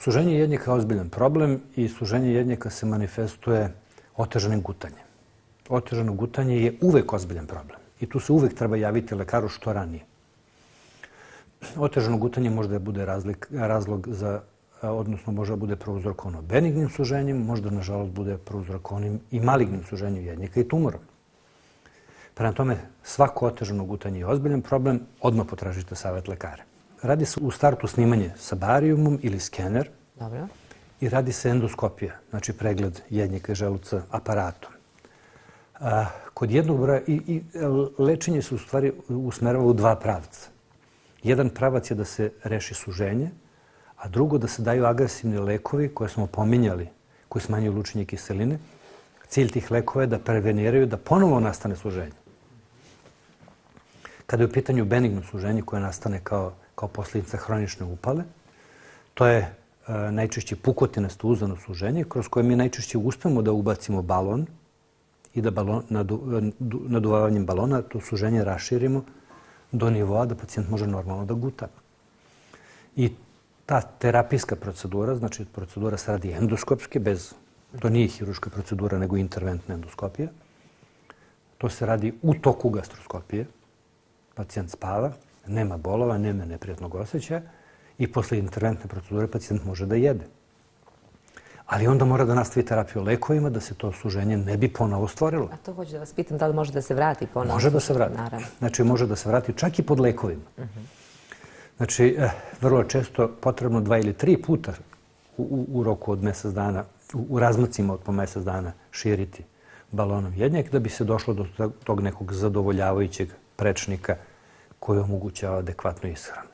Suženje jednjaka je ozbiljan problem i suženje jednjaka se manifestuje otežanim gutanjem. Otežano gutanje je uvek ozbiljan problem i tu se uvek treba javiti lekaru što ranije. Otežano gutanje može da bude razlog za, odnosno može da bude prouzrokovano benignim suženjem, možda nažalost bude prouzrokovanim i malignim suženjem jednjaka i tumorom. Prema tome, svako otežano gutanje je ozbiljan problem, odmah potražite savjet lekara. Radi se u startu snimanje sa barijumom ili skener. Dobro. I radi se endoskopija, znači pregled jednjaka i želuca aparatom. Kod jednog broja i lečenje se u stvari usmerava u dva pravca. Jedan pravac je da se reši suženje, a drugo da se daju agresivni lekovi koje smo pominjali, koji smanjuju lučenje kiseline. Cilj tih lekova je da preveniraju da ponovo nastane suženje. Kada je u pitanju benigno suženje koje nastane kao posljedica hronične upale, to je najčešće pukotinasto uzano suženje kroz koje mi najčešće uspemo da ubacimo balon i da naduvavanjem balona to suženje raširimo do nivoa da pacijent može normalno da guta. I ta terapijska procedura, znači procedura se radi endoskopski, to nije hiruška procedura nego interventna endoskopija. To se radi u toku gastroskopije. Pacijent spava, nema bolova, nema neprijatnog osjećaja i posle interventne procedure pacijent može da jede. Ali onda mora da nastavi terapiju lekovima da se to suženje ne bi ponovo stvorilo. A to hoću da vas pitam, da li može da se vrati ponovo? Može da se vrati. Naravno. Znači, može da se vrati čak i pod lekovima. Znači, vrlo često potrebno 2 ili 3 puta u roku od mjesec dana, u razmacima od po mjesec dana širiti balonom jednjak da bi se došlo do tog nekog zadovoljavajućeg prečnika koji omogućava adekvatnu ishranu.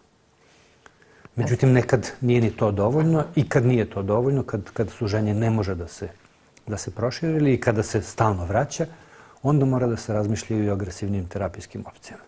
Međutim, nekad nije ni to dovoljno i kad nije to dovoljno, kad suženje ne može da se proširi ili kada se stalno vraća, onda mora da se razmišljaju i o agresivnim terapijskim opcijama.